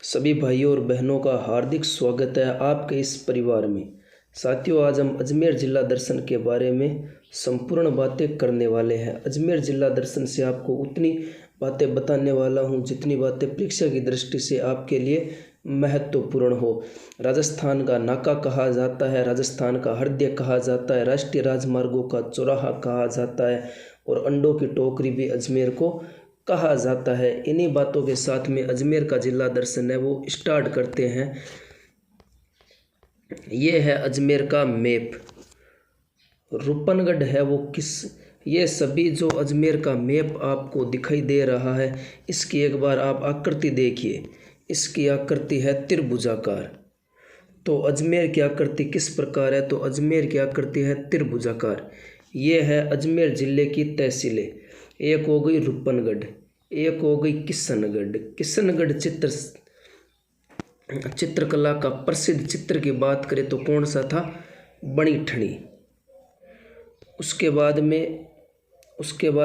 सभी भाइयों और बहनों का हार्दिक स्वागत है आपके इस परिवार में। साथियों, आज हम अजमेर ज़िला दर्शन के बारे में संपूर्ण बातें करने वाले हैं। अजमेर ज़िला दर्शन से आपको उतनी बातें बताने वाला हूं जितनी बातें परीक्षा की दृष्टि से आपके लिए महत्वपूर्ण हो। राजस्थान का नाका कहा जाता है, राजस्थान का हृदय कहा जाता है, राष्ट्रीय राजमार्गों का चौराहा कहा जाता है और अंडों की टोकरी भी अजमेर को कहा जाता है। इन्हीं बातों के साथ में अजमेर का जिला दर्शन है वो स्टार्ट करते हैं। ये है अजमेर का मैप। रूपनगढ़ है वो ये सभी जो अजमेर का मैप आपको दिखाई दे रहा है, इसकी एक बार आप आकृति देखिए। इसकी आकृति है त्रिभुजाकार। तो अजमेर की आकृति किस प्रकार है? तो अजमेर की आकृति है त्रिभुजाकार। ये है अजमेर ज़िले की तहसीलें। एक हो गई रूपनगढ़, एक हो गई किशनगढ़। किशनगढ़ चित्रकला का प्रसिद्ध चित्र की बात करें तो कौन सा था? बणिठनी। उसके बाद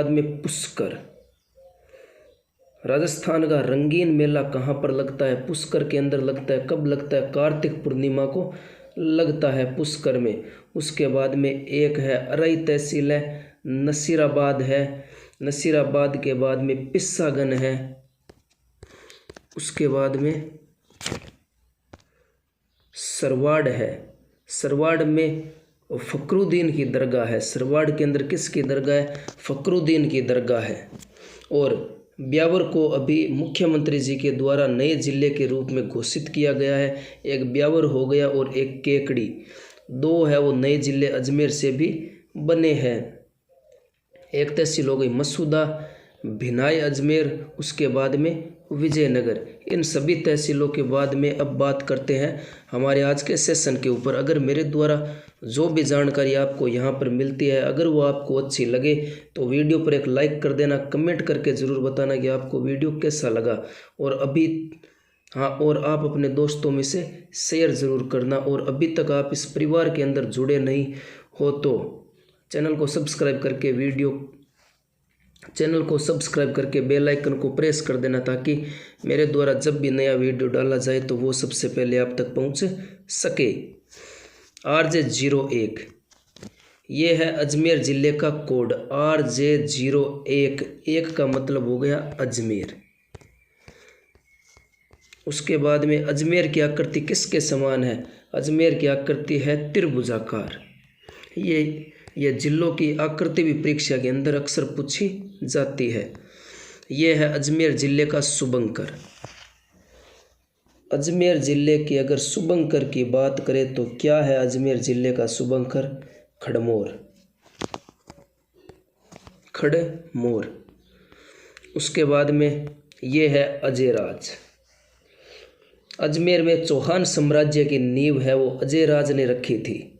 में पुष्कर। राजस्थान का रंगीन मेला कहाँ पर लगता है? पुष्कर के अंदर लगता है। कब लगता है? कार्तिक पूर्णिमा को लगता है पुष्कर में। उसके बाद में एक है अरई तहसील है, नसीराबाद है। नसीराबाद के बाद में पिस्सागन है। उसके बाद में सरवाड़ है। सरवाड़ में फखरुद्दीन की दरगाह है। सरवाड़ के अंदर किसकी दरगाह है? फखरुद्दीन की दरगाह है। और ब्यावर को अभी मुख्यमंत्री जी के द्वारा नए ज़िले के रूप में घोषित किया गया है। एक ब्यावर हो गया और एक केकड़ी, दो है वो नए ज़िले अजमेर से भी बने हैं। एक तहसील हो गई मसूदा, भिनाई अजमेर, उसके बाद में विजयनगर। इन सभी तहसीलों के बाद में अब बात करते हैं हमारे आज के सेशन के ऊपर। अगर मेरे द्वारा जो भी जानकारी आपको यहाँ पर मिलती है, अगर वो आपको अच्छी लगे तो वीडियो पर एक लाइक कर देना, कमेंट करके ज़रूर बताना कि आपको वीडियो कैसा लगा। और आप अपने दोस्तों में से शेयर ज़रूर करना। और अभी तक आप इस परिवार के अंदर जुड़े नहीं हो तो चैनल को सब्सक्राइब करके बेल आइकन को प्रेस कर देना, ताकि मेरे द्वारा जब भी नया वीडियो डाला जाए तो वो सबसे पहले आप तक पहुंच सके। RJ01 ये है अजमेर ज़िले का कोड। RJ01, एक का मतलब हो गया अजमेर। उसके बाद में अजमेर की आकृति किसके समान है? अजमेर की आकृति है त्रिभुजाकार। ये जिलों की आकृति भी परीक्षा के अंदर अक्सर पूछी जाती है। ये है अजमेर ज़िले का शुभंकर। अजमेर ज़िले की अगर शुभंकर की बात करें तो क्या है अजमेर ज़िले का शुभंकर? खड़मोर। उसके बाद में ये है अजयराज। अजमेर में चौहान साम्राज्य की नींव है वो अजयराज ने रखी थी।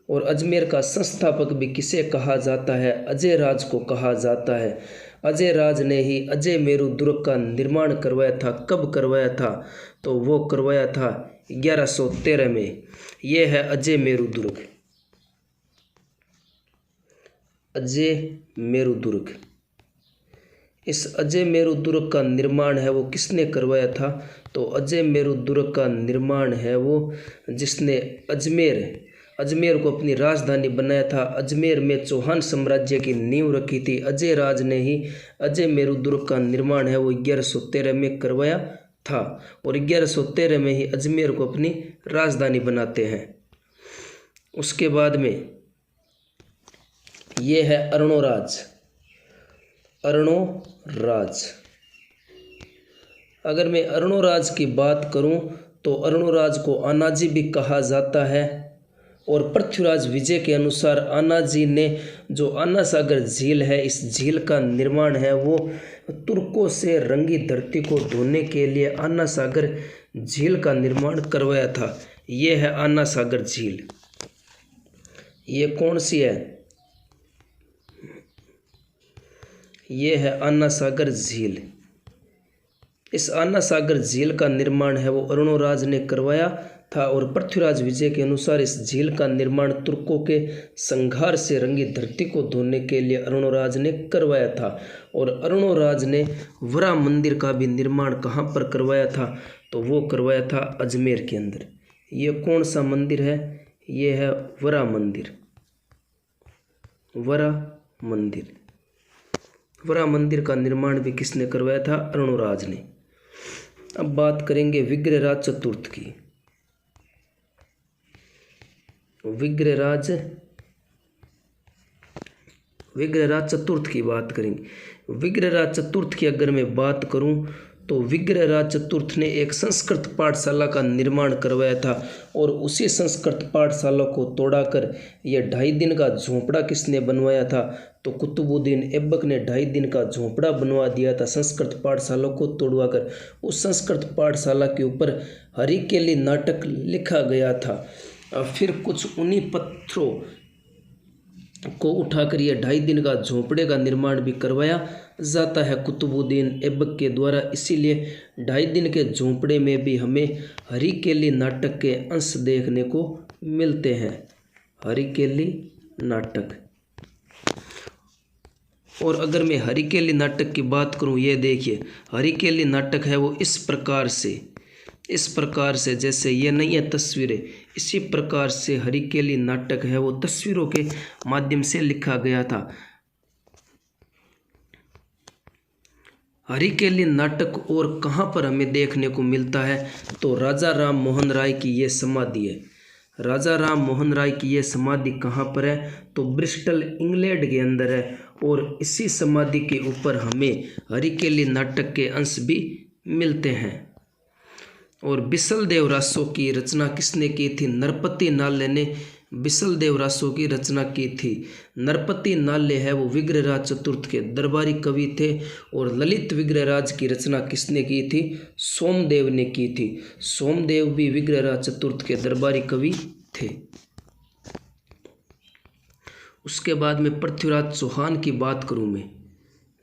और अजमेर का संस्थापक भी किसे कहा जाता है? अजयराज को कहा जाता है। अजयराज ने ही अजय मेरु दुर्ग का निर्माण करवाया था। कब करवाया था? तो वो करवाया था 1113 में। ये है अजय मेरु दुर्ग। अजय मेरु दुर्ग। इस अजय मेरु दुर्ग का निर्माण है वो किसने करवाया था? तो अजय मेरु दुर्ग का निर्माण है वो जिसने अजमेर को अपनी राजधानी बनाया था। अजमेर में चौहान साम्राज्य की नींव रखी थी। अजयराज ने ही अजय मेरु दुर्ग का निर्माण है वो 1113 में करवाया था। और 1113 में ही अजमेर को अपनी राजधानी बनाते हैं। उसके बाद में ये है अरणोराज। अगर मैं अरणोराज की बात करूं तो अरणोराज को आनाजी भी कहा जाता है। और पृथ्वीराज विजय के अनुसार आनाजी ने जो आना सागर झील है, इस झील का निर्माण है वो तुर्कों से रंगी धरती को धोने के लिए आना सागर झील का निर्माण करवाया था। ये है आना सागर झील। ये कौन सी है? ये है आना सागर झील। इस आना सागर झील का निर्माण है वो अरुणोराज ने करवाया था और पृथ्वीराज विजय के अनुसार इस झील का निर्माण तुर्कों के संहार से रंगी धरती को धोने के लिए अरुणराज ने करवाया था। और अरुणराज ने वरा मंदिर का भी निर्माण कहाँ पर करवाया था, तो वो करवाया था अजमेर के अंदर। ये कौन सा मंदिर है, ये है वरा मंदिर। वरा मंदिर, वरा मंदिर का निर्माण भी किसने करवाया था, अरुणराज ने। अब बात करेंगे विग्रहराज चतुर्थ की। विग्रहराज चतुर्थ की बात करेंगे। विग्रहराज चतुर्थ की अगर मैं बात करूं तो विग्रहराज चतुर्थ ने एक संस्कृत पाठशाला का निर्माण करवाया था और उसी संस्कृत पाठशाला को तोड़ाकर यह 2.5 दिन का झोंपड़ा किसने बनवाया था, तो कुतुबुद्दीन ऐबक ने 2.5 दिन का झोंपड़ा बनवा दिया था संस्कृत पाठशाला को तोड़वाकर। उस संस्कृत पाठशाला के ऊपर हरिकेली नाटक लिखा गया था। फिर कुछ उन्हीं पत्थरों को उठाकर यह 2.5 दिन का झोंपड़े का निर्माण भी करवाया जाता है कुतुबुद्दीन ऐबक के द्वारा। इसीलिए 2.5 दिन के झोंपड़े में भी हमें हरिकेली नाटक के अंश देखने को मिलते हैं। हरिकेली नाटक। और अगर मैं हरिकेली नाटक की बात करूं, ये देखिए हरिकेली नाटक है वो इस प्रकार से जैसे ये नहीं है तस्वीरें, इसी प्रकार से हरिकेली नाटक है वो तस्वीरों के माध्यम से लिखा गया था। हरिकेली नाटक और कहाँ पर हमें देखने को मिलता है, तो राजा राम मोहन राय की ये समाधि है। राजा राम मोहन राय की ये समाधि कहाँ पर है, तो ब्रिस्टल इंग्लैंड के अंदर है। और इसी समाधि के ऊपर हमें हरिकेली नाटक के अंश भी मिलते हैं। और बिसलदेव रासो की रचना किसने की थी, नरपति नाल्य ने बिसलदेव रासो की रचना की थी। नरपति नाल्य है वो विग्रहराज चतुर्थ के दरबारी कवि थे। और ललित विग्रहराज की रचना किसने की थी, सोमदेव ने की थी। सोमदेव भी विग्रहराज चतुर्थ के दरबारी कवि थे। उसके बाद में पृथ्वीराज चौहान की बात करूं मैं,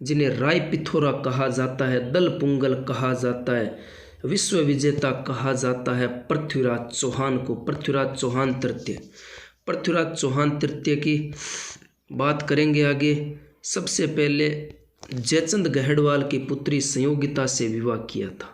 जिन्हें राय पिथौरा कहा जाता है, दल पुंगल कहा जाता है, विश्व विजेता कहा जाता है पृथ्वीराज चौहान को। पृथ्वीराज चौहान तृतीय, पृथ्वीराज चौहान तृतीय की बात करेंगे आगे। सबसे पहले जयचंद गहड़वाल की पुत्री संयोगिता से विवाह किया था।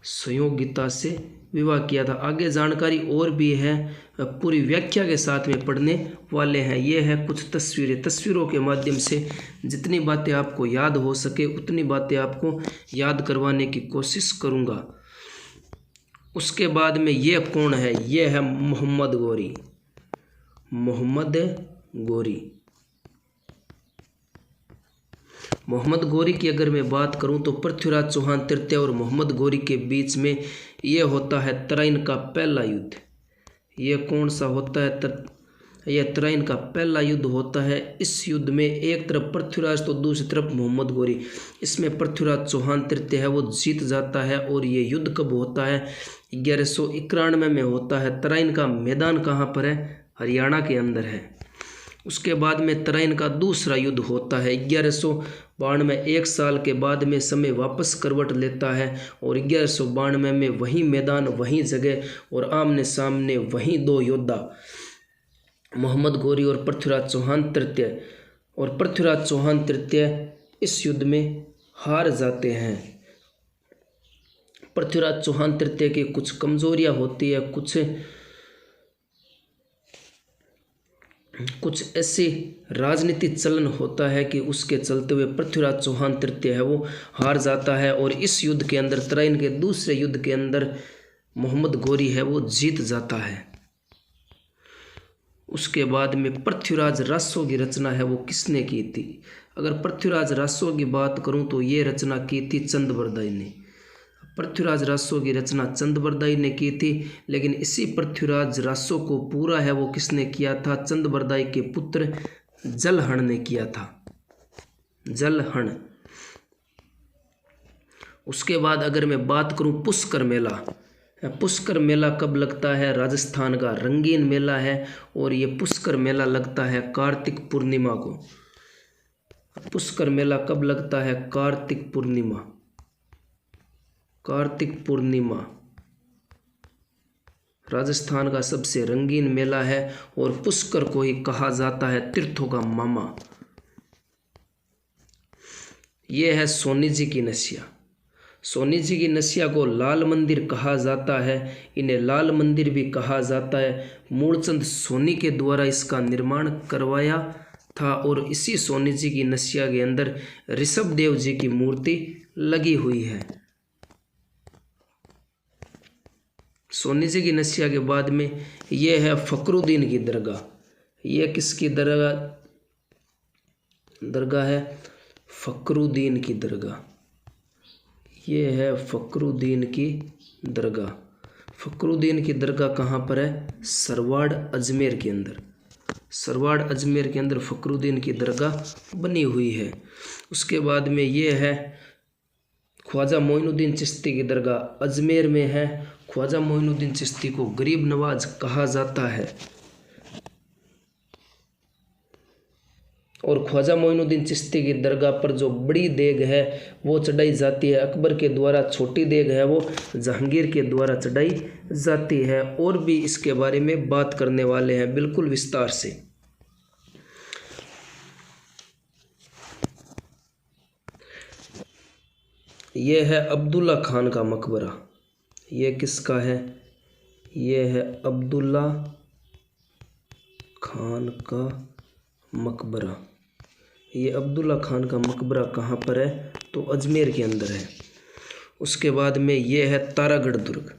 संयोगिता से विवाह किया था। आगे जानकारी और भी है, पूरी व्याख्या के साथ में पढ़ने वाले हैं। ये है कुछ तस्वीरें, तस्वीरों के माध्यम से जितनी बातें आपको याद हो सके उतनी बातें आपको याद करवाने की कोशिश करूँगा। उसके बाद में ये कौन है, ये है मोहम्मद गौरी। मोहम्मद गौरी, मोहम्मद गौरी की अगर मैं बात करूं तो पृथ्वीराज चौहान तृतीय और मोहम्मद गौरी के बीच में ये होता है तराइन का पहला युद्ध। ये कौन सा होता है, यह तराइन का पहला युद्ध होता है। इस युद्ध में एक तरफ पृथ्वीराज तो दूसरी तरफ मोहम्मद गौरी। इसमें पृथ्वीराज चौहान तृतीय है वो जीत जाता है। और ये युद्ध कब होता है, 1191 में होता है। तराइन का मैदान कहाँ पर है, हरियाणा के अंदर है। उसके बाद में तराइन का दूसरा युद्ध होता है 1192। 1 साल के बाद में समय वापस करवट लेता है और 1192 में वही मैदान, वही जगह और आमने सामने वही 2 योद्धा मोहम्मद गौरी और पृथ्वीराज चौहान तृतीय। और पृथ्वीराज चौहान तृतीय इस युद्ध में हार जाते हैं। पृथ्वीराज चौहान तृतीय की कुछ कमजोरियां होती है, कुछ ऐसी राजनीतिक चलन होता है कि उसके चलते हुए पृथ्वीराज चौहान तृतीय है वो हार जाता है। और इस युद्ध के अंदर, तराइन के दूसरे युद्ध के अंदर मोहम्मद गौरी है वो जीत जाता है। उसके बाद में पृथ्वीराज रासो की रचना है वो किसने की थी। अगर पृथ्वीराज रासो की बात करूं तो ये रचना की थी चंदबरदाई ने। पृथ्वीराज रासो की रचना चंदबरदाई ने की थी। लेकिन इसी पृथ्वीराज रासो को पूरा है वो किसने किया था, चंदबरदाई के पुत्र जलहण ने किया था, जलहण। उसके बाद अगर मैं बात करूं पुष्कर मेला, पुष्कर मेला कब लगता है, राजस्थान का रंगीन मेला है। और ये पुष्कर मेला लगता है कार्तिक पूर्णिमा को। पुष्कर मेला कब लगता है, कार्तिक पूर्णिमा। कार्तिक पूर्णिमा राजस्थान का सबसे रंगीन मेला है और पुष्कर को ही कहा जाता है तीर्थों का मामा। ये है सोनी जी की नसिया। सोनी जी की नसिया को लाल मंदिर कहा जाता है। इन्हें लाल मंदिर भी कहा जाता है। मूलचंद सोनी के द्वारा इसका निर्माण करवाया था और इसी सोनी जी की नसिया के अंदर ऋषभ देव जी की मूर्ति लगी हुई है। सोनी जी की नसिया के बाद में ये है फखरुद्दीन की दरगाह। ये किसकी दरगाह है? फखरुद्दीन की दरगाह। ये है फखरुद्दीन की दरगाह। फखरुद्दीन की दरगाह कहाँ पर है? सरवाड़ अजमेर के अंदर। सरवाड़ अजमेर के अंदर फखरुद्दीन की दरगाह बनी हुई है। उसके बाद में ये है ख्वाजा मोइनुद्दीन चिश्ती की दरगाह अजमेर में है। ख्वाजा मोइनुद्दीन चिश्ती को गरीब नवाज कहा जाता है और ख्वाजा मोइनुद्दीन चिश्ती की दरगाह पर जो बड़ी देग है वो चढ़ाई जाती है अकबर के द्वारा, छोटी देग है वो जहांगीर के द्वारा चढ़ाई जाती है। और भी इसके बारे में बात करने वाले हैं बिल्कुल विस्तार से। ये है अब्दुल्ला खान का मकबरा। ये किसका है? ये है अब्दुल्ला खान का मकबरा। ये अब्दुल्ला खान का मकबरा कहाँ पर है? तो अजमेर के अंदर है। उसके बाद में ये है तारागढ़ दुर्ग।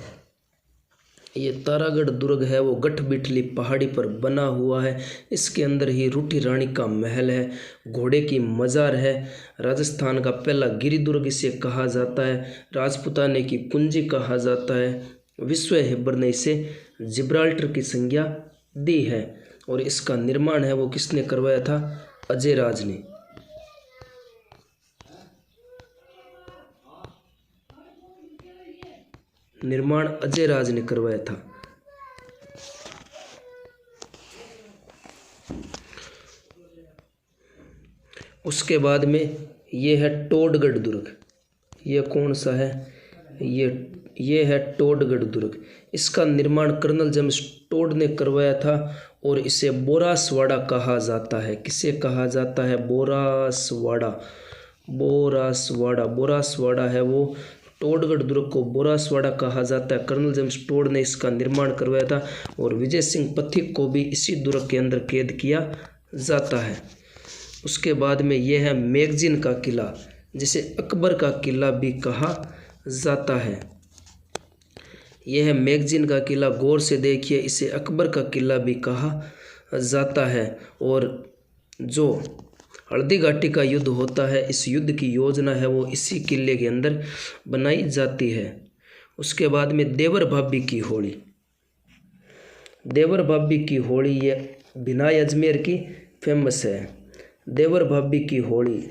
ये तारागढ़ दुर्ग है वो गठबिठली पहाड़ी पर बना हुआ है। इसके अंदर ही रूठी रानी का महल है, घोड़े की मज़ार है। राजस्थान का पहला गिरी दुर्ग इसे कहा जाता है। राजपुताने की कुंजी कहा जाता है। विश्व हेबर ने इसे जिब्राल्टर की संज्ञा दी है और इसका निर्माण है वो किसने करवाया था? अजय राज ने। निर्माण अजय राज ने करवाया था। उसके बाद में ये है टोडगढ़ दुर्ग। ये कौन सा है? ये है टोडगढ़ दुर्ग। इसका निर्माण कर्नल जेम्स टोड ने करवाया था और इसे बोरासवाड़ा कहा जाता है। किसे कहा जाता है? बोरासवाड़ा। बोरासवाड़ा है वो। टोडगढ़ दुर्ग को बोरासवाड़ा कहा जाता है। कर्नल जेम्स टोड ने इसका निर्माण करवाया था और विजय सिंह पथिक को भी इसी दुर्ग के अंदर कैद किया जाता है। उसके बाद में यह है मैगजीन का किला, जिसे अकबर का किला भी कहा जाता है। यह है मैगजीन का किला, गौर से देखिए, इसे अकबर का किला भी कहा जाता है। और जो हल्दी घाटी का युद्ध होता है, इस युद्ध की योजना है वो इसी किले के अंदर बनाई जाती है। उसके बाद में देवर भाभी की होली। देवर भाभी की होली ये बिनाई अजमेर की फेमस है। देवर भाभी की होली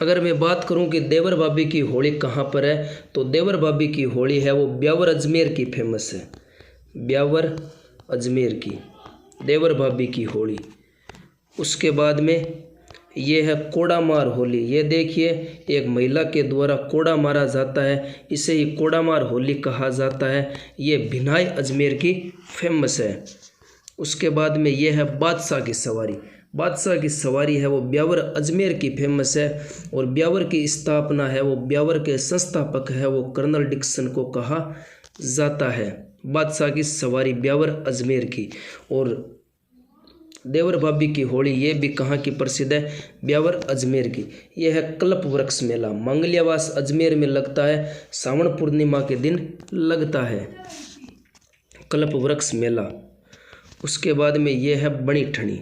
अगर मैं बात करूं कि देवर भाभी की होली कहाँ पर है, तो देवर भाभी की होली है वो ब्यावर अजमेर की फेमस है। ब्यावर अजमेर की देवर भाभी की होली। उसके बाद में ये है कोड़ामार होली। ये देखिए, एक महिला के द्वारा कोड़ा मारा जाता है, इसे ही कोड़ामार होली कहा जाता है। ये भिनाई अजमेर की फेमस है। उसके बाद में ये है बादशाह की सवारी। बादशाह की सवारी है वो ब्यावर अजमेर की फेमस है और ब्यावर की स्थापना है वो ब्यावर के संस्थापक है वो कर्नल डिक्सन को कहा जाता है। बादशाह की सवारी ब्यावर अजमेर की। और देवर भाभी की होली ये भी कहाँ की प्रसिद्ध है? ब्यावर अजमेर की। यह है कल्प वृक्ष मेला, मंगलियावास अजमेर में लगता है, सावन पूर्णिमा के दिन लगता है कल्प वृक्ष मेला। उसके बाद में यह है बनी ठनी।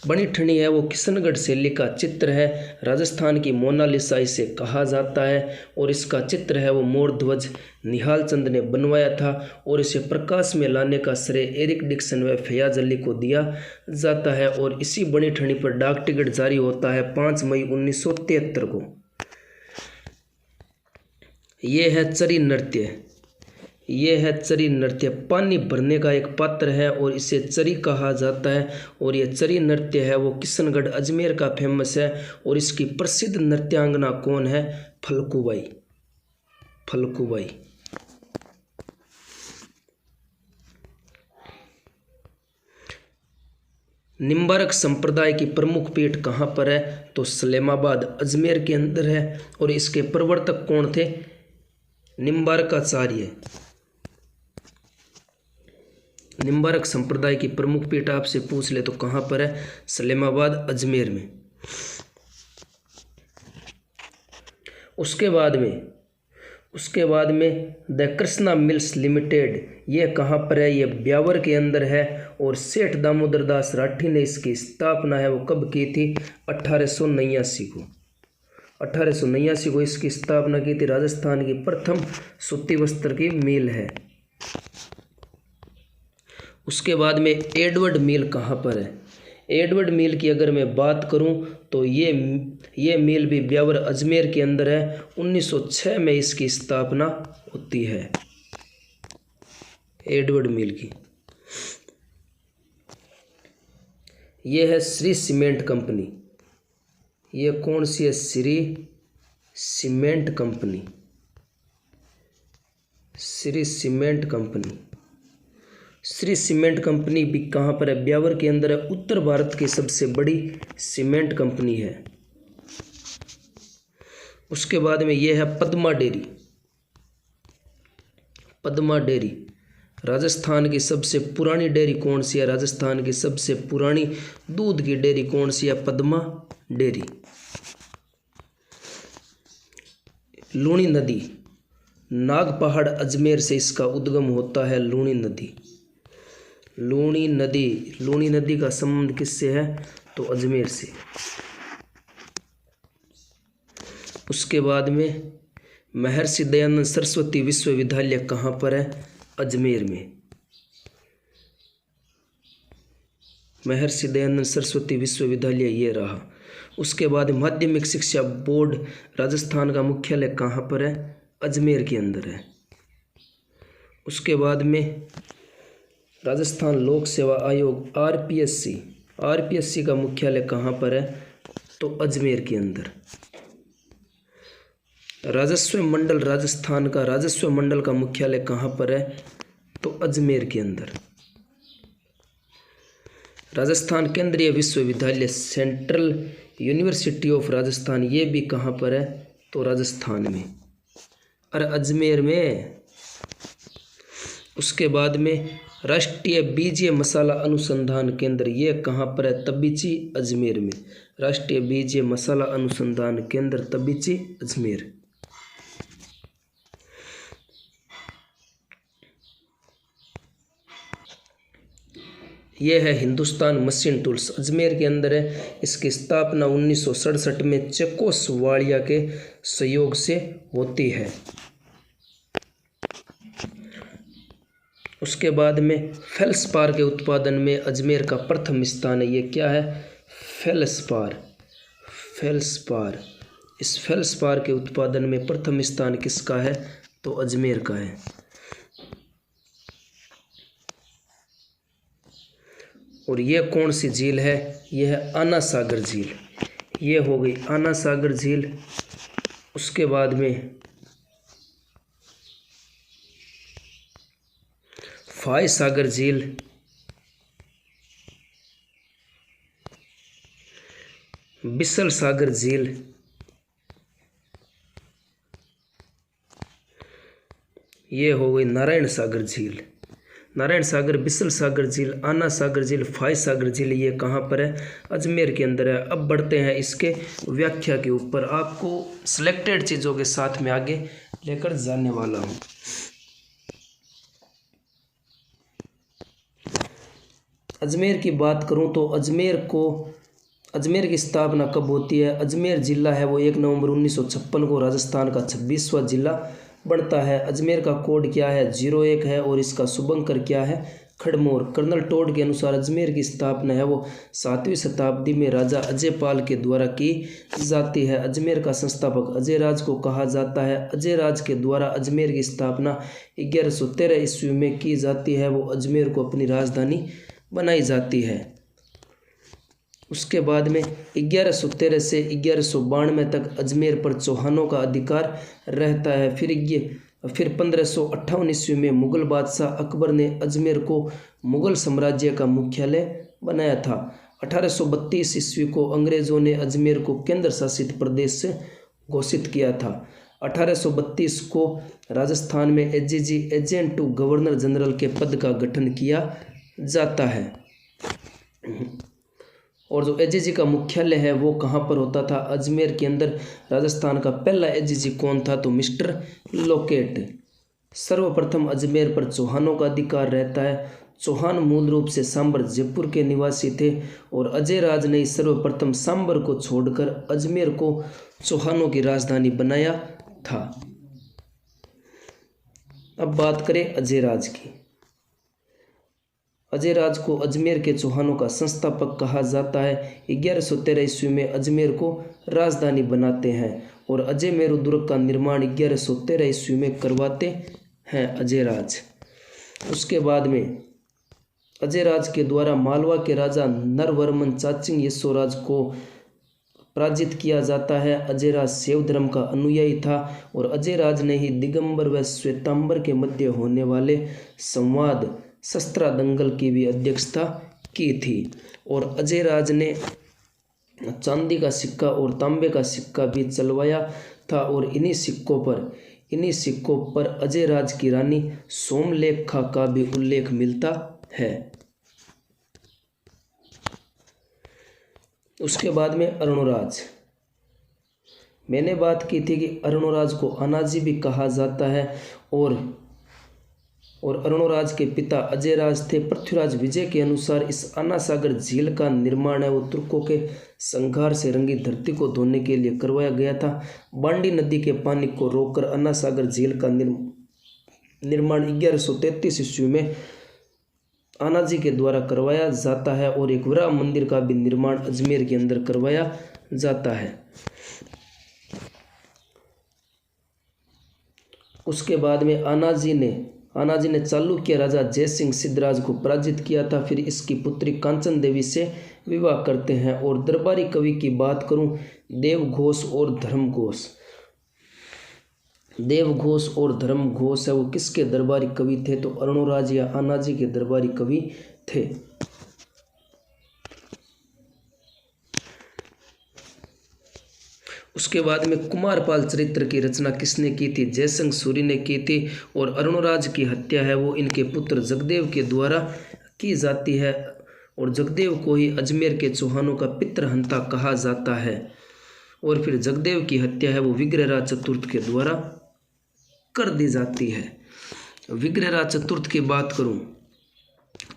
बनी ठनी है वो किशनगढ़ शैली का चित्र है। राजस्थान की मोनालिसा इसे कहा जाता है और इसका चित्र है वो मोर ध्वज निहाल चंद ने बनवाया था और इसे प्रकाश में लाने का श्रेय एरिक डिक्सन व फयाज अली को दिया जाता है। और इसी बनी ठनी पर डाक टिकट जारी होता है 5 मई 1973 को। ये है चरी नृत्य। ये है चरी नृत्य, पानी भरने का एक पात्र है और इसे चरी कहा जाता है। और ये चरी नृत्य है वो किशनगढ़ अजमेर का फेमस है। और इसकी प्रसिद्ध नृत्यांगना कौन है? फलकूबाई। फलकूबाई। निम्बारक संप्रदाय की प्रमुख पीठ कहाँ पर है? तो सलेमाबाद अजमेर के अंदर है। और इसके प्रवर्तक कौन थे? निम्बारकाचार्य। निम्बारक संप्रदाय की प्रमुख पीठ आपसे पूछ ले तो कहाँ पर है? सलेमाबाद अजमेर में। उसके बाद में द कृष्णा मिल्स लिमिटेड, ये कहाँ पर है? ये ब्यावर के अंदर है। और सेठ दामोदर दास राठी ने इसकी स्थापना है वो कब की थी? 1889 को। 1889 को इसकी स्थापना की थी। राजस्थान की प्रथम सूती वस्त्र की मिल है। उसके बाद में एडवर्ड मिल कहाँ पर है? एडवर्ड मिल की अगर मैं बात करूं तो ये मिल भी ब्यावर अजमेर के अंदर है। 1906 में इसकी स्थापना होती है एडवर्ड मिल की। ये है श्री सीमेंट कंपनी। ये कौन सी है? Shri cement company. Shri cement company. Shri cement company भी कहाँ पर है? ब्यावर के अंदर है। उत्तर भारत की सबसे बड़ी सीमेंट कंपनी है। उसके बाद में ये है पद्मा डेयरी। पद्मा डेयरी राजस्थान की सबसे पुरानी डेयरी कौन सी है? राजस्थान की सबसे पुरानी दूध की डेयरी कौन सी है? पद्मा डेयरी। लूणी नदी, नागपहाड़ अजमेर से इसका उद्गम होता है। लूणी नदी। लूणी नदी का संबंध किससे है? तो अजमेर से। उसके बाद में महर्षि दयानंद सरस्वती विश्वविद्यालय कहाँ पर है? अजमेर में। महर्षि दयानंद सरस्वती विश्वविद्यालय ये रहा। उसके बाद माध्यमिक शिक्षा बोर्ड राजस्थान का मुख्यालय कहाँ पर है? अजमेर के अंदर है। उसके बाद में राजस्थान लोक सेवा आयोग आरपीएससी का मुख्यालय कहाँ पर है? तो अजमेर के अंदर। राजस्व मंडल राजस्थान का राजस्व मंडल का मुख्यालय कहाँ पर है? तो अजमेर के अंदर। राजस्थान केंद्रीय विश्वविद्यालय सेंट्रल यूनिवर्सिटी ऑफ राजस्थान, ये भी कहाँ पर है? तो राजस्थान में। अरे अजमेर में। उसके बाद में राष्ट्रीय बीजीय मसाला अनुसंधान केंद्र, ये कहाँ पर है? तबीची अजमेर में। राष्ट्रीय बीजीय मसाला अनुसंधान केंद्र तबीची अजमेर। यह है हिंदुस्तान मशीन टूल्स, अजमेर के अंदर है। इसकी स्थापना 1967 में चेकोस्लोवाकिया के सहयोग से होती है। उसके बाद में फेल्सपार के उत्पादन में अजमेर का प्रथम स्थान है। ये क्या है? फेल्सपार। इस फेल्सपार के उत्पादन में प्रथम स्थान किसका है? तो अजमेर का है। और ये कौन सी झील है? यह है आना सागर झील। ये हो गई आना सागर झील। उसके बाद में फाय सागर झील, बिसल सागर झील, ये हो गई नारायण सागर झील। नारायण सागर, बिसल सागर झील, आना सागर झील, फाय सागर झील, ये कहाँ पर है? अजमेर के अंदर है। अब बढ़ते हैं इसके व्याख्या के ऊपर। आपको सिलेक्टेड चीज़ों के साथ में आगे लेकर जाने वाला हूँ। अजमेर की बात करूं तो अजमेर की स्थापना कब होती है? अजमेर ज़िला है वो 1 नवंबर 1956 को राजस्थान का 26वां जिला बनता है। अजमेर का कोड क्या है? 01 है और इसका शुभंकर क्या है? खड़मोर। कर्नल टोड के अनुसार अजमेर की स्थापना है वो 7वीं शताब्दी में राजा अजयपाल के द्वारा की जाती है। अजमेर का संस्थापक अजयराज को कहा जाता है। अजयराज के द्वारा अजमेर की स्थापना 1113 ईस्वी में की जाती है। वो अजमेर को अपनी राजधानी बनाई जाती है। उसके बाद में 1113 से 1192 तक अजमेर पर चौहानों का अधिकार रहता है। फिर 1558 ईस्वी में मुगल बादशाह अकबर ने अजमेर को मुगल साम्राज्य का मुख्यालय बनाया था। 1832 ईस्वी को अंग्रेज़ों ने अजमेर को केंद्र शासित प्रदेश घोषित किया था। 1832 को राजस्थान में AGG agent to governor general के पद का गठन किया जाता है। और जो एजीजी का मुख्यालय है वो कहाँ पर होता था? अजमेर के अंदर। राजस्थान का पहला एजीजी कौन था? तो मिस्टर लोकेट। सर्वप्रथम अजमेर पर चौहानों का अधिकार रहता है। चौहान मूल रूप से सांबर जयपुर के निवासी थे और अजयराज ने सर्वप्रथम सांबर को छोड़कर अजमेर को चौहानों की राजधानी बनाया था। अब बात करें अजयराज की। अजयराज को अजमेर के चौहानों का संस्थापक कहा जाता है। 1113 ईस्वी में अजमेर को राजधानी बनाते हैं और अजयमेरु दुर्ग का निर्माण 1113 ईस्वी में करवाते हैं अजयराज। उसके बाद में अजयराज के द्वारा मालवा के राजा नरवर्मन चाचिंग यशोराज को पराजित किया जाता है। अजयराज शैव धर्म का अनुयायी था और अजयराज ने ही दिगंबर व श्वेतांबर के मध्य होने वाले संवाद शस्त्रा दंगल की भी अध्यक्षता की थी। और अजयराज ने चांदी का सिक्का और तांबे का सिक्का भी चलवाया था और इन्हीं सिक्कों पर अजयराज की रानी सोमलेखा का भी उल्लेख मिलता है। उसके बाद में अरुणराज। मैंने बात की थी कि अरुणराज को अनाजी भी कहा जाता है और अरुणराज के पिता अजयराज थे। पृथ्वीराज विजय के अनुसार इस अन्ना सागर झील का निर्माण है वो तुर्कों के संघार से रंगी धरती को धोने के लिए करवाया गया था। बांडी नदी के पानी को रोककर अन्ना सागर झील का निर्माण 1133 ईस्वी में आनाजी के द्वारा करवाया जाता है और एक वरा मंदिर का भी निर्माण अजमेर के अंदर करवाया जाता है। उसके बाद में आनाजी ने चालुक्य राजा जयसिंह सिद्धराज को पराजित किया था। फिर इसकी पुत्री कांचन देवी से विवाह करते हैं। और दरबारी कवि की बात करूं, देवघोष और धर्मघोष है वो किसके दरबारी कवि थे? तो अरुणराज या आनाजी के दरबारी कवि थे। उसके बाद में कुमारपाल चरित्र की रचना किसने की थी? जयसिंह सूरी ने की थी। और अरुणराज की हत्या है वो इनके पुत्र जगदेव के द्वारा की जाती है और जगदेव को ही अजमेर के चौहानों का पितृहंता कहा जाता है। और फिर जगदेव की हत्या है वो विग्रहराज चतुर्थ के द्वारा कर दी जाती है। विग्रहराज चतुर्थ की बात करूं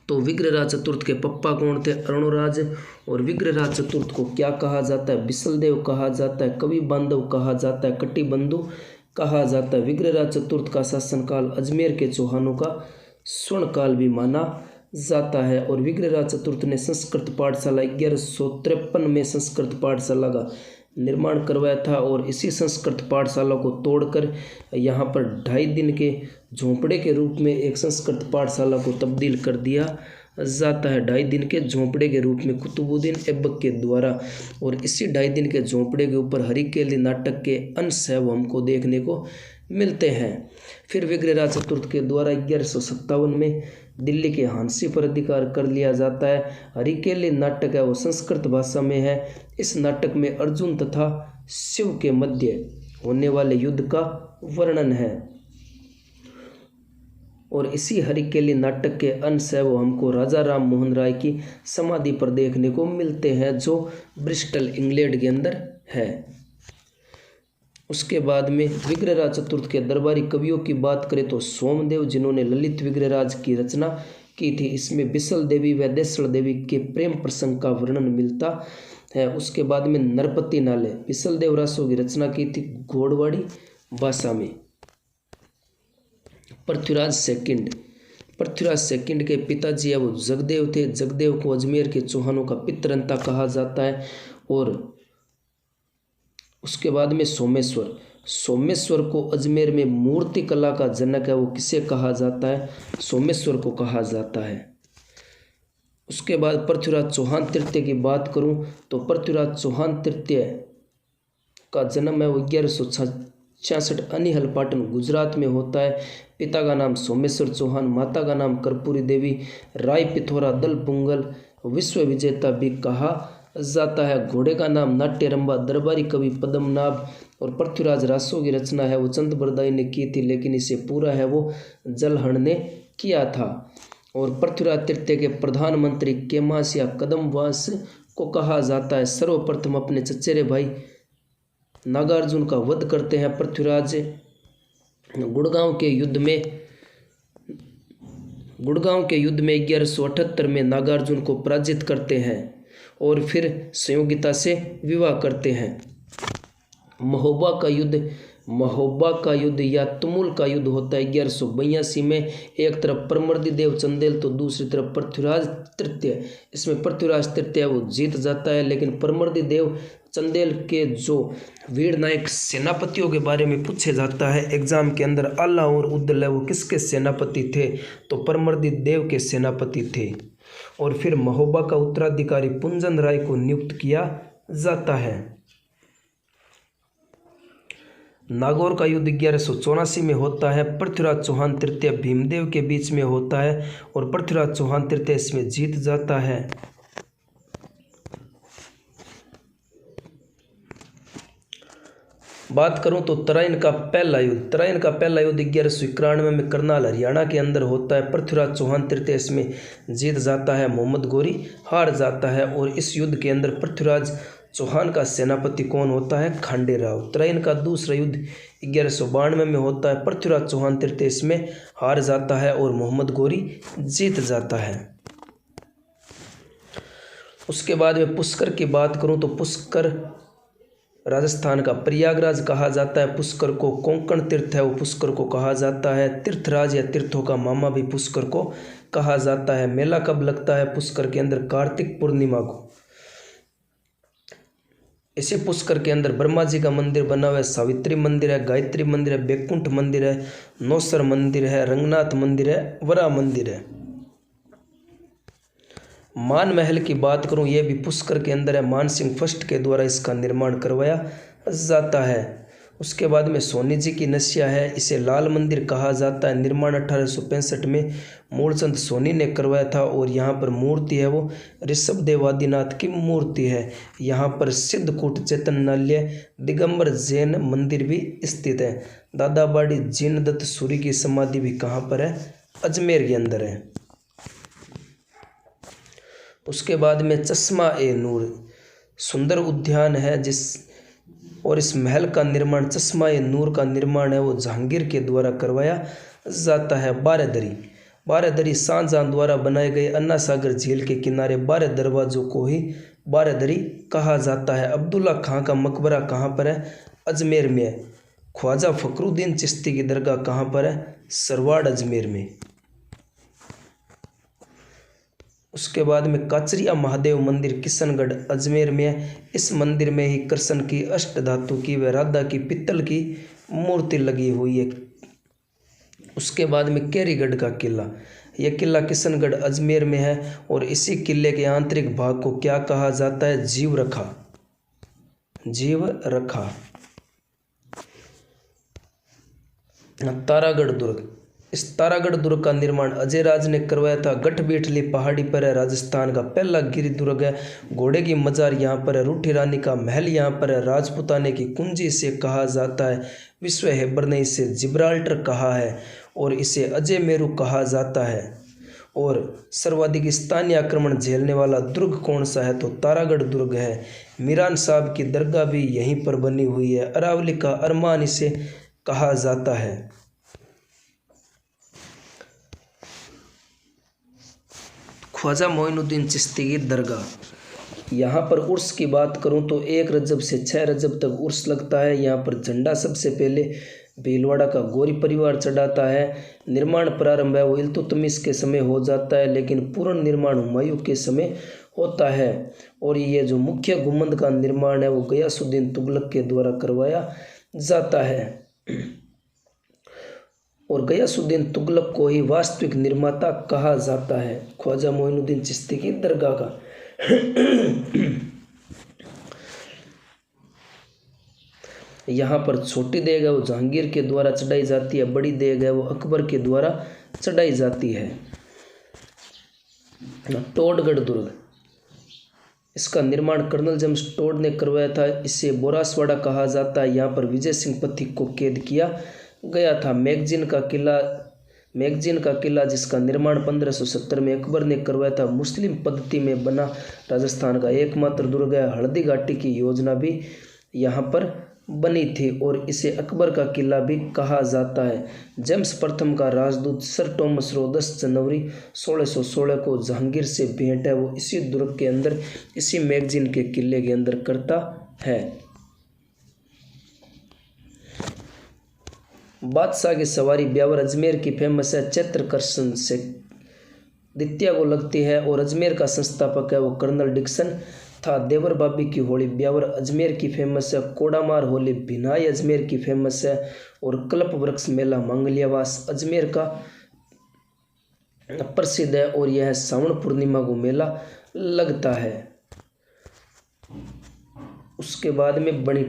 तो विग्रहराज चतुर्थ के पप्पा कौन थे? अरुणराज। और विग्रहराज चतुर्थ को क्या कहा जाता है? बिसलदेव कहा जाता है, कवि बांधव कहा जाता है, कटिबंधु कहा जाता है। विग्रहराज चतुर्थ का शासनकाल अजमेर के चौहानों का स्वर्णकाल भी माना जाता है। और विग्रहराज चतुर्थ ने संस्कृत पाठशाला 1153 में संस्कृत पाठशाला का निर्माण करवाया था और इसी संस्कृत पाठशाला को तोड़कर यहाँ पर 2.5 दिन के झोंपड़े के रूप में एक संस्कृत पाठशाला को तब्दील कर दिया जाता है। 2.5 दिन के झोंपड़े के रूप में कुतुबुद्दीन ऐबक के द्वारा। और इसी 2.5 दिन के झोंपड़े के ऊपर हरिकेली नाटक के अंश है वो हमको देखने को मिलते हैं। फिर विग्रहराज चतुर्थ के द्वारा 1157 में दिल्ली के हांसी पर अधिकार कर लिया जाता है। हरिकेली नाटक है वो संस्कृत भाषा में है। इस नाटक में अर्जुन तथा शिव के मध्य होने वाले युद्ध का वर्णन है। और इसी हरिकेली नाटक के अंश है वो हमको राजा राम मोहन राय की समाधि पर देखने को मिलते हैं जो ब्रिस्टल इंग्लैंड के अंदर है। उसके बाद में विग्रहराज चतुर्थ के दरबारी कवियों की बात करें तो सोमदेव जिन्होंने ललित विग्रहराज की रचना की थी। इसमें बिसल देवी व देसड़ देवी के प्रेम प्रसंग का वर्णन मिलता है। उसके बाद में नरपति नाले बिसल देव रासों की रचना की थी घोड़वाड़ी भाषा में। पृथ्वीराज सेकंड के पिताजी है वो जगदेव थे। जगदेव को अजमेर के चौहानों का पितरंता कहा जाता है। और उसके बाद में सोमेश्वर को अजमेर में मूर्ति कला का जनक है वो किसे कहा जाता है? सोमेश्वर को कहा जाता है। उसके बाद पृथ्वीराज चौहान तृतीय की बात करूं तो पृथ्वीराज चौहान तृतीय का जन्म है वो 1166 अनिहल पाटन गुजरात में होता है। पिता का नाम सोमेश्वर चौहान, माता का नाम कर्पूरी देवी। राय पिथौरा दल पुंगल विश्व विजेता भी कहा जाता है। घोड़े का नाम नाट्यरंबा, दरबारी कवि पद्मनाभ। और पृथ्वीराज रासों की रचना है वो चंद बरदाई ने की थी, लेकिन इसे पूरा है वो जलहण ने किया था। और पृथ्वीराज तृतीय के प्रधानमंत्री केमास या कदमवास को कहा जाता है। सर्वप्रथम अपने चचेरे भाई नागार्जुन का वध करते हैं पृथ्वीराज। गुड़गांव के युद्ध में 1178 में नागार्जुन को पराजित करते हैं और फिर संयोगिता से विवाह करते हैं। महोबा का युद्ध या तुमुल का युद्ध होता है 1182 में। एक तरफ परमर्दी देव चंदेल तो दूसरी तरफ पृथ्वीराज तृतीय। इसमें पृथ्वीराज तृतीय वो जीत जाता है, लेकिन परमर्दी देव चंदेल के जो वीर नायक सेनापतियों के बारे में पूछे जाता है एग्जाम के अंदर, आल्हा और उद्दल वो किसके सेनापति थे? तो परमर्दी देव के सेनापति थे। और फिर महोबा का उत्तराधिकारी पुंजन राय को नियुक्त किया जाता है। नागौर का युद्ध 1184 में होता है। पृथ्वीराज चौहान तृतीय भीमदेव के बीच में होता है और पृथ्वीराज चौहान तृतीय इसमें जीत जाता है। बात करूं तो तराइन का पहला युद्ध 1191 में करनाल हरियाणा के अंदर होता है। पृथ्वीराज चौहान तृतीय इसमें जीत जाता है, मोहम्मद गोरी हार जाता है। और इस युद्ध के अंदर पृथ्वीराज चौहान का सेनापति कौन होता है? खांडेराव। तराइन का दूसरा युद्ध 1192 में होता है। पृथ्वीराज चौहान तृतीय इसमें हार जाता है और मोहम्मद गोरी जीत जाता है। उसके बाद में पुष्कर की बात करूं तो पुष्कर राजस्थान का प्रयागराज कहा जाता है। पुष्कर को कोंकण तीर्थ है वो पुष्कर को कहा जाता है। तीर्थराज या तीर्थों का मामा भी पुष्कर को कहा जाता है। मेला कब लगता है पुष्कर के अंदर? कार्तिक पूर्णिमा को। इसी पुष्कर के अंदर ब्रह्मा जी का मंदिर बना हुआ है, सावित्री मंदिर है, गायत्री मंदिर है, बैकुंठ मंदिर है, नौसर मंदिर है, रंगनाथ मंदिर है, वरा मंदिर है। मान महल की बात करूं ये भी पुष्कर के अंदर है। मान सिंह फर्स्ट के द्वारा इसका निर्माण करवाया जाता है। उसके बाद में सोनी जी की नस्या है, इसे लाल मंदिर कहा जाता है। निर्माण 1865 में मूलचंद सोनी ने करवाया था और यहाँ पर मूर्ति है वो ऋषभदेव आदिनाथ की मूर्ति है। यहाँ पर सिद्धकूट चैतन्यालय दिगंबर जैन मंदिर भी स्थित है। दादाबाड़ी जीनदत्त सूरी की समाधि भी कहाँ पर है? अजमेर के अंदर है। उसके बाद में चश्मा ए नूर सुंदर उद्यान है और इस महल का निर्माण चश्मा ए नूर का निर्माण है वो जहांगीर के द्वारा करवाया जाता है। बारहदरी शाहजहां द्वारा बनाए गए अन्ना सागर झील के किनारे 12 दरवाजों को ही बारहदरी कहा जाता है। अब्दुल्ला खां का मकबरा कहाँ पर है? अजमेर में है। ख्वाजा फखरुद्दीन चिश्ती की दरगाह कहाँ पर है? सरवाड़ अजमेर में। उसके बाद में काचरिया महादेव मंदिर किशनगढ़ अजमेर में है। इस मंदिर में ही कृष्ण की अष्ट धातु की व राधा की पित्तल की मूर्ति लगी हुई है। उसके बाद में कैरीगढ़ का किला, यह किला किशनगढ़ अजमेर में है और इसी किले के आंतरिक भाग को क्या कहा जाता है? जीव रखा। तारागढ़ दुर्ग, इस तारागढ़ दुर्ग का निर्माण अजय राज ने करवाया था। गठबीठली पहाड़ी पर है, राजस्थान का पहला गिरी दुर्ग है। घोड़े की मजार यहाँ पर है। रूठी रानी का महल यहाँ पर है। राजपुताने की कुंजी इसे कहा जाता है। विश्व हेबर ने इसे जिब्राल्टर कहा है और इसे अजय मेरू कहा जाता है। और सर्वाधिक स्थानीय आक्रमण झेलने वाला दुर्ग कौन सा है? तो तारागढ़ दुर्ग है। मीरान साहब की दरगाह भी यहीं पर बनी हुई है। अरावली का अरमान इसे कहा जाता है। ख्वाजा मोइनुद्दीन चिश्ती की दरगाह। यहाँ पर उर्स की बात करूँ तो 1 रजब से 6 रजब तक उर्स लगता है। यहाँ पर झंडा सबसे पहले भीलवाड़ा का गौरी परिवार चढ़ाता है। निर्माण प्रारंभ है वो इल्तुतमिश के समय हो जाता है, लेकिन पूर्ण निर्माण हुमायूं के समय होता है। और ये जो मुख्य गुंबद का निर्माण है वो गयासुद्दीन तुगलक के द्वारा करवाया जाता है। और गयासुद्दीन तुगलक को ही वास्तविक निर्माता कहा जाता है ख्वाजा मोइनुद्दीन चिश्ती की दरगाह का। यहाँ पर छोटी देग है वो जहांगीर के द्वारा चढ़ाई जाती है, बड़ी देग है वो अकबर के द्वारा चढ़ाई जाती है। टोडगढ़ दुर्ग, इसका निर्माण कर्नल जेम्स टोड ने करवाया था। इसे बोरासवाड़ा कहा जाता है। यहाँ पर विजय सिंह पथिक को कैद किया गया था। मैगजीन का किला जिसका निर्माण 1570 में अकबर ने करवाया था, मुस्लिम पद्धति में बना राजस्थान का एकमात्र दुर्ग है। हल्दी घाटी की योजना भी यहाँ पर बनी थी और इसे अकबर का किला भी कहा जाता है। जेम्स प्रथम का राजदूत सर टॉमस रो 10 जनवरी 1616 को जहांगीर से भेंट है वो इसी दुर्ग के अंदर, इसी मैगजीन के किले के अंदर करता है। बादशाह की सवारी ब्यावर अजमेर की फेमस है, चैत्र कृष्ण से द्वितीया को लगती है और अजमेर का संस्थापक है वो कर्नल डिक्सन था। देवर बाबी की होली ब्यावर अजमेर की फेमस है। कोडामार होली भिनाई अजमेर की फेमस है और कल्प वृक्ष मेला मांगलियावास अजमेर का प्रसिद्ध है और यह श्रावण पूर्णिमा को मेला लगता है। उसके बाद में बनी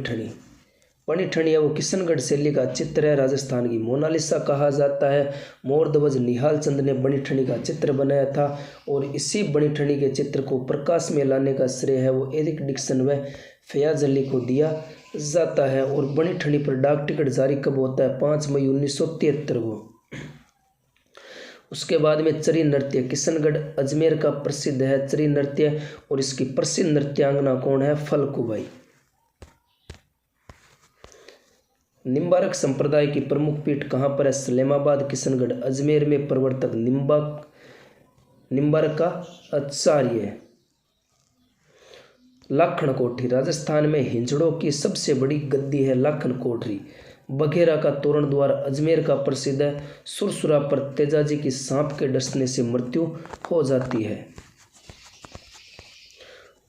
ठणी है वो किशनगढ़ शैली का चित्र है, राजस्थान की मोनालिसा कहा जाता है। मोर ध्वज निहाल चंद ने बनी ठणी का चित्र बनाया था और इसी बनी ठणी के चित्र को प्रकाश में लाने का श्रेय है वो एरिक डिक्सन व फयाज अली को दिया जाता है। और बनी ठणी पर डाक टिकट जारी कब होता है? 5 मई 1973 को। उसके बाद में चरी नृत्य, किशनगढ़ अजमेर का प्रसिद्ध है चरी नृत्य और इसकी प्रसिद्ध नृत्यांगना कौन है? फलकुबाई। निम्बारक संप्रदाय की प्रमुख पीठ कहाँ पर है? सलेमाबाद किशनगढ़ अजमेर में प्रवर्तक निम्बारक का आचार्य। लाखन कोठी, राजस्थान में हिंजड़ों की सबसे बड़ी गद्दी है लाखन कोठरी। बघेरा का तोरण द्वार अजमेर का प्रसिद्ध है। सुरसुरा पर तेजाजी की सांप के डसने से मृत्यु हो जाती है।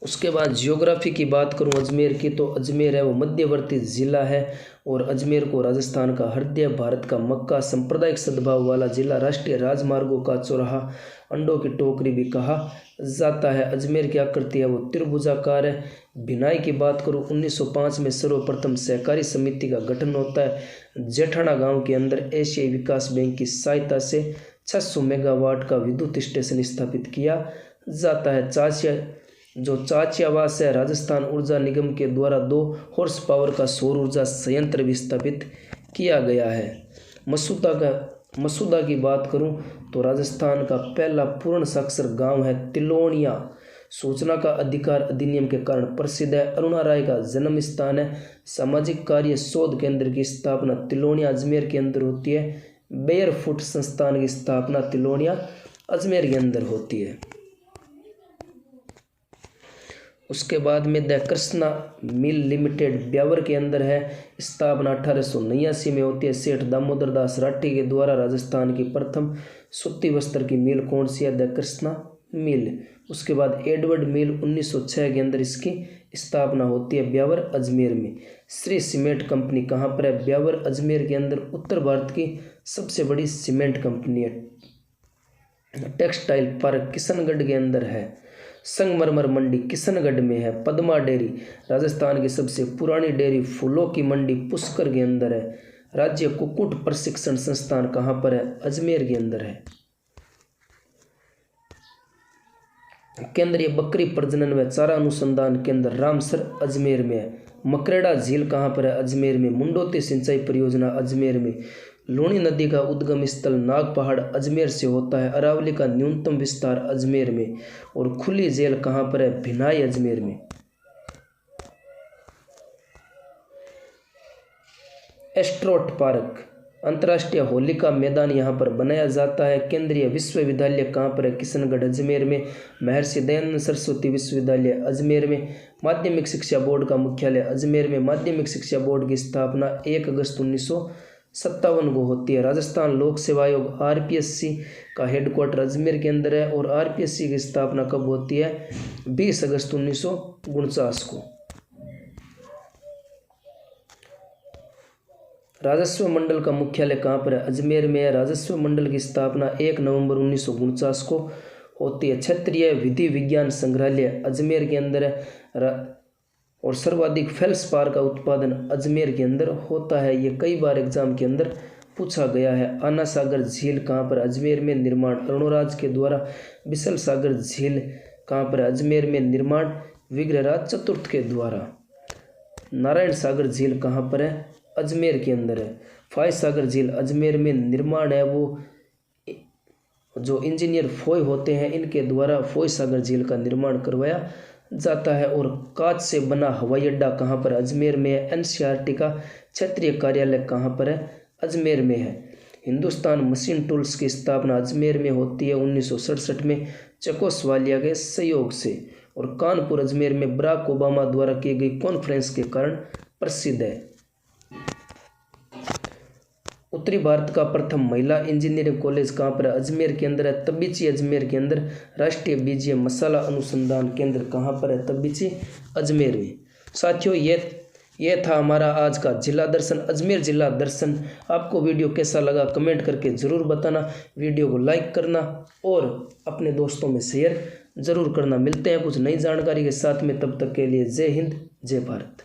उसके बाद जियोग्राफी की बात करूं अजमेर की तो अजमेर है वो मध्यवर्ती जिला है और अजमेर को राजस्थान का हृदय, भारत का मक्का, सांप्रदायिक सद्भाव वाला जिला, राष्ट्रीय राजमार्गों का चौराहा, अंडों की टोकरी भी कहा जाता है। अजमेर की आकृति है वो त्रिभुजाकार है। भिनाई की बात करूं 1905 में सर्वप्रथम सहकारी समिति का गठन होता है। जेठाना गांव के अंदर एशियाई विकास बैंक की सहायता से 600 मेगावाट का विद्युत स्टेशन स्थापित किया जाता है। चाचियावास है राजस्थान ऊर्जा निगम के द्वारा 2 हॉर्स पावर का सौर ऊर्जा संयंत्र भी स्थापित किया गया है। मसूदा की बात करूं तो राजस्थान का पहला पूर्ण साक्षर गांव है तिलोनिया। सूचना का अधिकार अधिनियम के कारण प्रसिद्ध है। अरुणा राय का जन्म स्थान है। सामाजिक कार्य शोध केंद्र की स्थापना तिलोनिया अजमेर के अंदर होती है। बेयर फुट संस्थान की स्थापना तिलोनिया अजमेर के अंदर होती है। उसके बाद में the Krishna mill limited Beawar के अंदर है। स्थापना 1889 में होती है। सेठ दामोदर दास राठी के द्वारा। राजस्थान की प्रथम सूती वस्त्र की मिल कौन सी है? द कृष्णा मिल। उसके बाद एडवर्ड मिल 1906 के अंदर इसकी स्थापना होती है ब्यावर अजमेर में। श्री सीमेंट कंपनी कहाँ पर है? ब्यावर अजमेर के अंदर उत्तर भारत की सबसे बड़ी सीमेंट कंपनी है। टेक्सटाइल पार्क किशनगढ़ के अंदर है। संगमरमर मंडी किशनगढ़ में है। पद्मा डेयरी राजस्थान की सबसे पुरानी डेयरी फूलों की मंडी पुष्कर के अंदर है। राज्य कुक्कुट प्रशिक्षण संस्थान कहाँ पर है? अजमेर के अंदर है। केंद्रीय बकरी प्रजनन व चारा अनुसंधान केंद्र रामसर अजमेर में है। मकरेड़ा झील कहाँ पर है? अजमेर में। मुंडोती सिंचाई परियोजना अजमेर में। लूणी नदी का उद्गम स्थल नाग पहाड़ अजमेर से होता है। अरावली का न्यूनतम विस्तार अजमेर में। और खुली जेल कहाँ पर है? भिनाई अजमेर में। एस्ट्रोट पार्क अंतर्राष्ट्रीय होलिका मैदान यहाँ पर बनाया जाता है। केंद्रीय विश्वविद्यालय कहाँ पर है? किशनगढ़ अजमेर में। महर्षि दयानंद सरस्वती विश्वविद्यालय अजमेर में। माध्यमिक शिक्षा बोर्ड का मुख्यालय अजमेर में। माध्यमिक शिक्षा बोर्ड की स्थापना 1 अगस्त 1957 को होती है। राजस्थान लोक सेवा आयोग RPSC का हेडक्वार्टर अजमेर के अंदर है और RPSC की स्थापना कब होती है? 20 अगस्त 1949 को। राजस्व मंडल का मुख्यालय कहाँ पर है? अजमेर में है। राजस्व मंडल की स्थापना 1 नवंबर 1949 को होती है। क्षेत्रीय विधि विज्ञान संग्रहालय अजमेर के अंदर है और सर्वाधिक फेल्सपार का उत्पादन अजमेर के अंदर होता है। ये कई बार एग्जाम के अंदर पूछा गया है। आना सागर झील कहाँ पर? अजमेर में। निर्माण अरुणराज के द्वारा। विशाल सागर झील कहाँ पर? अजमेर में। निर्माण विग्रहराज चतुर्थ के द्वारा। नारायण सागर झील कहाँ पर है? अजमेर के अंदर है। फाय सागर झील अजमेर में। निर्माण है वो जो इंजीनियर फोय होते हैं इनके द्वारा फोय सागर झील का निर्माण करवाया जाता है। और कांच से बना हवाई अड्डा कहाँ पर? अजमेर में है। NCERT का क्षेत्रीय कार्यालय कहाँ पर है? अजमेर में है। हिंदुस्तान मशीन टूल्स की स्थापना अजमेर में होती है 1967 में चेकोस्लोवाकिया के सहयोग से। और कानपुर अजमेर में बराक ओबामा द्वारा की गई कॉन्फ्रेंस के कारण प्रसिद्ध है। उत्तरी भारत का प्रथम महिला इंजीनियरिंग कॉलेज कहाँ पर है? अजमेर के अंदर है। तबीची अजमेर के अंदर। राष्ट्रीय बीजीय मसाला अनुसंधान केंद्र कहाँ पर है? तबीची अजमेर में। साथियों ये था हमारा आज का जिला दर्शन, अजमेर जिला दर्शन। आपको वीडियो कैसा लगा कमेंट करके ज़रूर बताना। वीडियो को लाइक करना और अपने दोस्तों में शेयर ज़रूर करना। मिलते हैं कुछ नई जानकारी के साथ में, तब तक के लिए जय हिंद जय भारत।